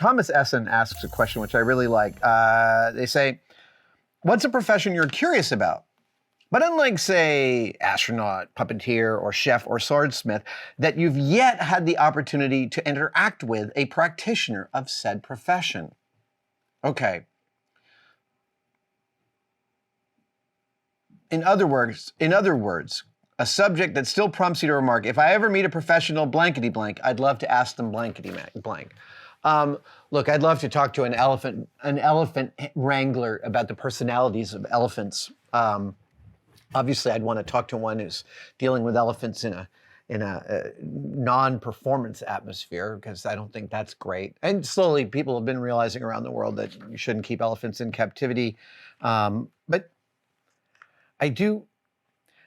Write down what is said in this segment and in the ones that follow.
Thomas Essen asks a question which I really like. They say, what's a profession you're curious about? But unlike, say, astronaut, puppeteer, or chef, or swordsmith, that you've yet had the opportunity to interact with a practitioner of said profession. Okay. In other words, a subject that still prompts you to remark, if I ever meet a professional blankety blank, I'd love to ask them blankety blank. Look, I'd love to talk to an elephant wrangler about the personalities of elephants. Obviously, I'd want to talk to one who's dealing with elephants in a non-performance atmosphere, because I don't think that's great. And slowly, people have been realizing around the world that you shouldn't keep elephants in captivity. But I do.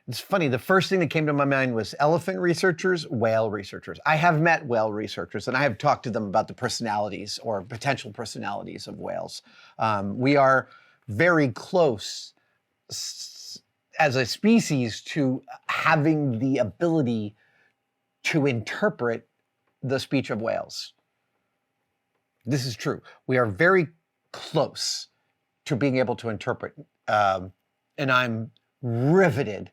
It's funny, the first thing that came to my mind was elephant researchers, whale researchers. I have met whale researchers, and I have talked to them about the personalities or potential personalities of whales. We are very close as a species to having the ability to interpret the speech of whales. This is true. We are very close to being able to interpret, and I'm riveted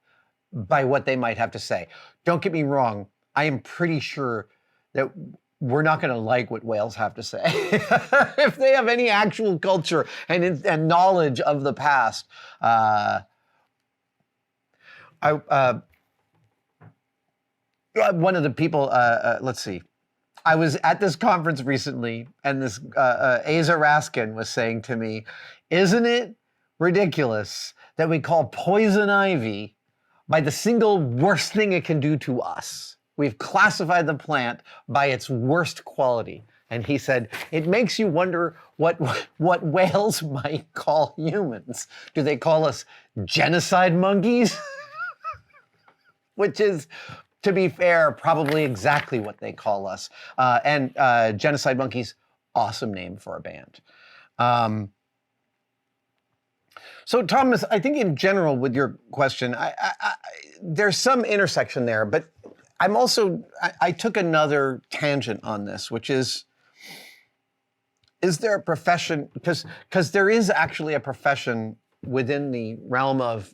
by what they might have to say. Don't get me wrong, I am pretty sure that we're not going to like what whales have to say. If they have any actual culture and knowledge of the past. One of the people, let's see, I was at this conference recently, and this Asa Raskin was saying to me, isn't it ridiculous that we call poison ivy by the single worst thing it can do to us? We've classified the plant by its worst quality. And he said, it makes you wonder what whales might call humans. Do they call us genocide monkeys? Which is, to be fair, probably exactly what they call us. And Genocide Monkeys, awesome name for a band. So Thomas, I think in general with your question, there's some intersection there, but I took another tangent on this, which is there a profession, because there is actually a profession within the realm of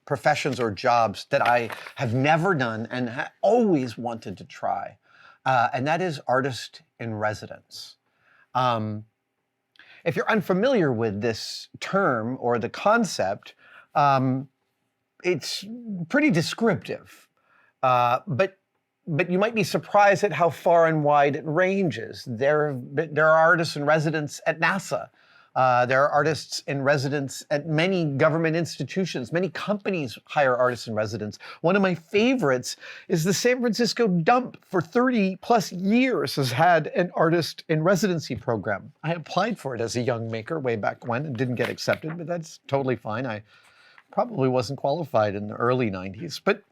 professions or jobs that I have never done and always wanted to try, and that is artist in residence. If you're unfamiliar with this term or the concept, it's pretty descriptive, but you might be surprised at how far and wide it ranges. There are artists in residence at NASA. There are artists in residence at many government institutions. Many companies hire artists in residence. One of my favorites is the San Francisco Dump. For 30 plus years has had an artist in residency program. I applied for it as a young maker way back when and didn't get accepted, but that's totally fine. I probably wasn't qualified in the early 90s. But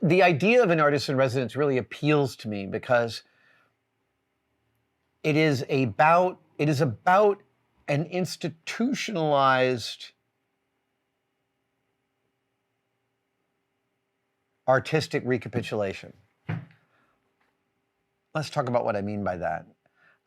the idea of an artist in residence really appeals to me because it is about an institutionalized artistic recapitulation. Let's talk about what I mean by that.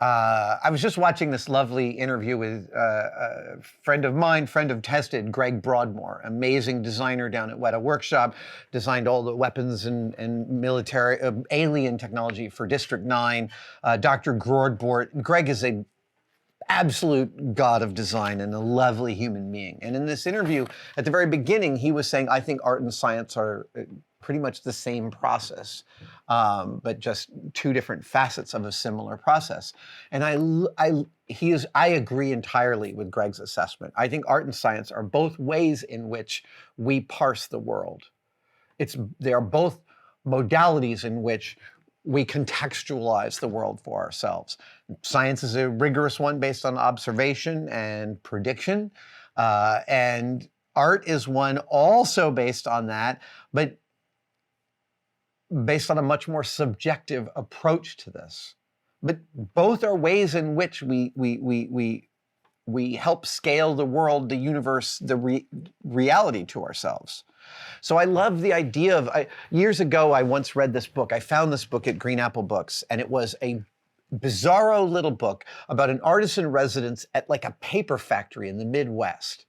I was just watching this lovely interview with a friend of mine, friend of Tested, Greg Broadmoor, amazing designer down at Weta Workshop, designed all the weapons and military alien technology for District 9. Dr. Broadmoor, Greg is a absolute god of design and a lovely human being. And in this interview, at the very beginning, he was saying, I think art and science are pretty much the same process, but just two different facets of a similar process. And I agree entirely with Greg's assessment. I think art and science are both ways in which we parse the world. They are both modalities in which we contextualize the world for ourselves. Science is a rigorous one based on observation and prediction, and art is one also based on that, but based on a much more subjective approach to this. But both are ways in which we help scale the world, the universe, the reality to ourselves. So I love the idea of, years ago I once read this book. I found this book at Green Apple Books, and it was bizarro little book about an artist in residence at like a paper factory in the Midwest.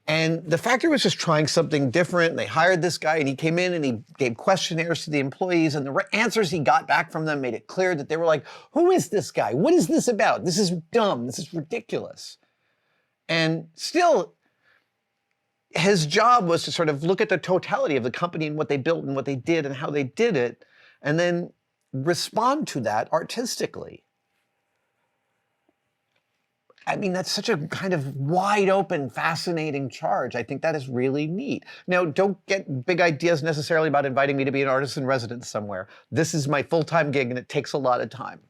And the factory was just trying something different. And they hired this guy, and he came in and he gave questionnaires to the employees, and the answers he got back from them made it clear that they were like, who is this guy? What is this about? This is dumb. This is ridiculous. And still, his job was to sort of look at the totality of the company and what they built and what they did and how they did it, and then respond to that artistically. I mean, that's such a kind of wide open, fascinating charge. I think that is really neat. Now, don't get big ideas necessarily about inviting me to be an artist in residence somewhere. This is my full-time gig and it takes a lot of time.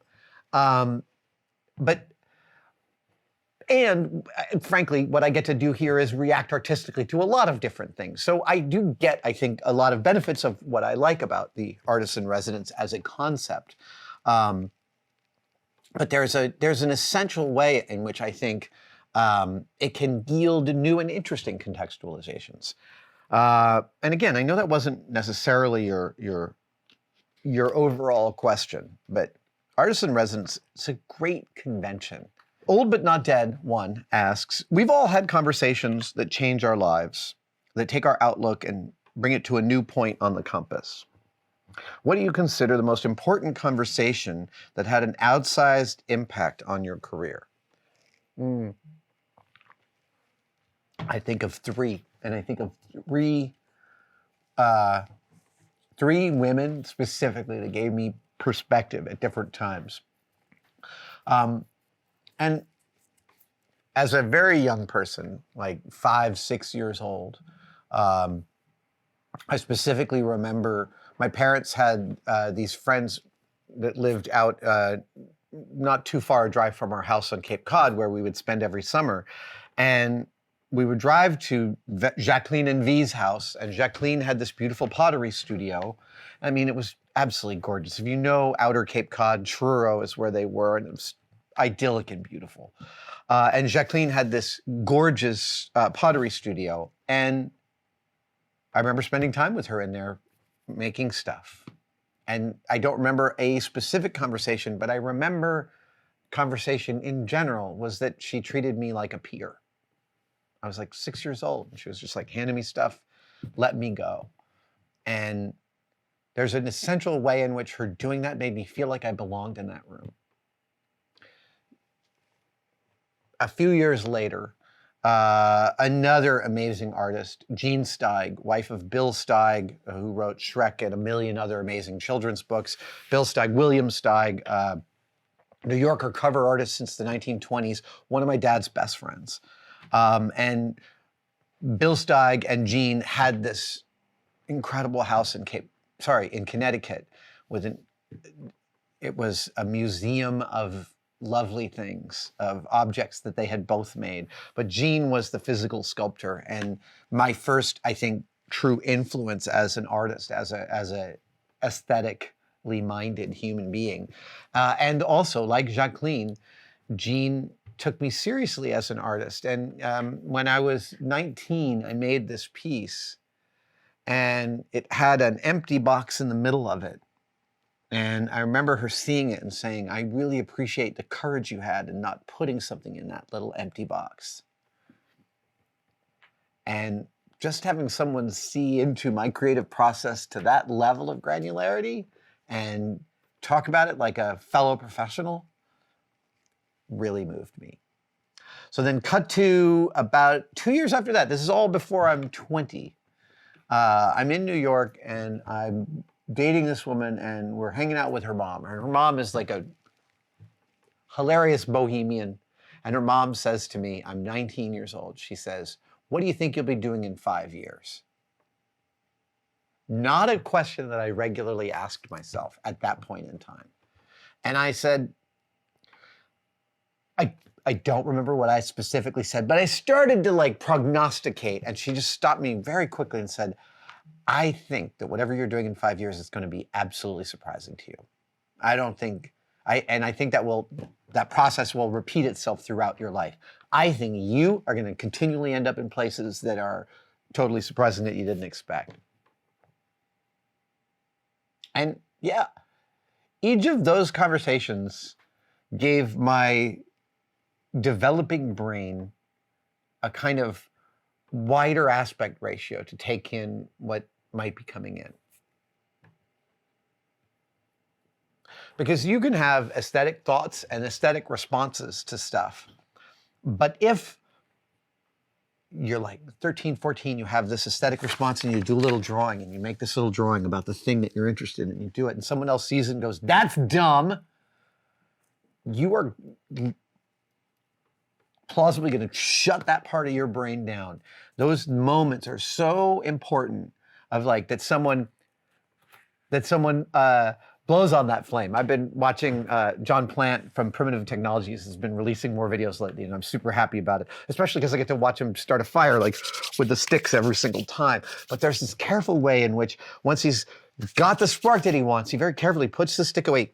And frankly, what I get to do here is react artistically to a lot of different things. So I do get, I think, a lot of benefits of what I like about the artist in residence as a concept. But there's an essential way in which I think it can yield new and interesting contextualizations. And again, I know that wasn't necessarily your overall question, but artist in residence, it's a great convention. Old But Not Dead One asks, we've all had conversations that change our lives, that take our outlook and bring it to a new point on the compass. What do you consider the most important conversation that had an outsized impact on your career? I think of three, and I think of three women specifically that gave me perspective at different times. And as a very young person, like 5, 6 years old, I specifically remember my parents had these friends that lived out not too far a drive from our house on Cape Cod, where we would spend every summer. And we would drive to Jacqueline and V's house, and Jacqueline had this beautiful pottery studio. I mean, it was absolutely gorgeous. If you know outer Cape Cod, Truro is where they were, and it was idyllic and beautiful. And Jacqueline had this gorgeous pottery studio. And I remember spending time with her in there making stuff. And I don't remember a specific conversation, but I remember conversation in general was that she treated me like a peer. I was like 6 years old, and she was just like handing me stuff, let me go. And there's an essential way in which her doing that made me feel like I belonged in that room. A few years later, another amazing artist, Jean Steig, wife of Bill Steig, who wrote Shrek and a million other amazing children's books. Bill Steig, William Steig, New Yorker cover artist since the 1920s, one of my dad's best friends. And Bill Steig and Jean had this incredible house in Connecticut it was a museum of lovely things, of objects that they had both made. But Jean was the physical sculptor, and my first, I think, true influence as an artist, as a aesthetically minded human being. And also, like Jacqueline, Jean took me seriously as an artist. And when I was 19, I made this piece, and it had an empty box in the middle of it. And I remember her seeing it and saying, I really appreciate the courage you had in not putting something in that little empty box. And just having someone see into my creative process to that level of granularity and talk about it like a fellow professional really moved me. So then cut to about 2 years after that. This is all before I'm 20. I'm in New York, and I'm dating this woman, and we're hanging out with her mom. Her mom is like a hilarious bohemian. And her mom says to me, I'm 19 years old. She says, what do you think you'll be doing in 5 years? Not a question that I regularly asked myself at that point in time. And I said, I don't remember what I specifically said, but I started to like prognosticate, and she just stopped me very quickly and said, I think that whatever you're doing in 5 years is going to be absolutely surprising to you. I think that process will repeat itself throughout your life. I think you are going to continually end up in places that are totally surprising that you didn't expect. And yeah, each of those conversations gave my developing brain a kind of wider aspect ratio to take in what might be coming in. Because you can have aesthetic thoughts and aesthetic responses to stuff. But if you're like 13, 14, you have this aesthetic response and you do a little drawing and you make this little drawing about the thing that you're interested in and you do it and someone else sees it and goes, that's dumb. You are plausibly going to shut that part of your brain down. Those moments are so important of like that someone blows on that flame. I've been watching John Plant from Primitive Technologies has been releasing more videos lately, and I'm super happy about it, especially because I get to watch him start a fire like with the sticks every single time. But there's this careful way in which once he's got the spark that he wants, he very carefully puts the stick away,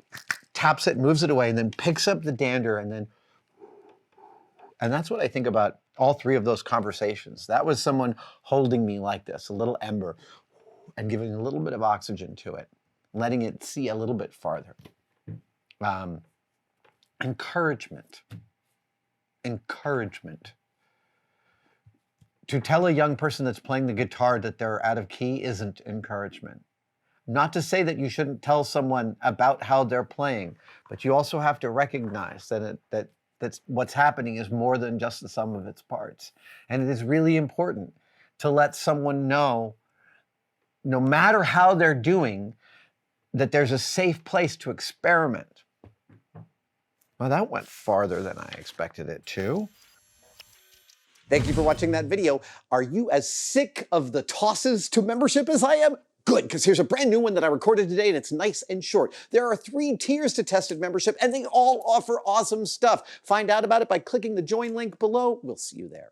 taps it, moves it away, and then picks up the dander, and that's what I think about all three of those conversations. That was someone holding me like this, a little ember, and giving a little bit of oxygen to it, letting it see a little bit farther. Encouragement. Encouragement. To tell a young person that's playing the guitar that they're out of key isn't encouragement. Not to say that you shouldn't tell someone about how they're playing, but you also have to recognize that's what's happening is more than just the sum of its parts. And it is really important to let someone know, no matter how they're doing, that there's a safe place to experiment. Well, that went farther than I expected it to. Thank you for watching that video. Are you as sick of the tosses to membership as I am? Good, because here's a brand new one that I recorded today and it's nice and short. There are 3 tiers to Tested membership and they all offer awesome stuff. Find out about it by clicking the join link below. We'll see you there.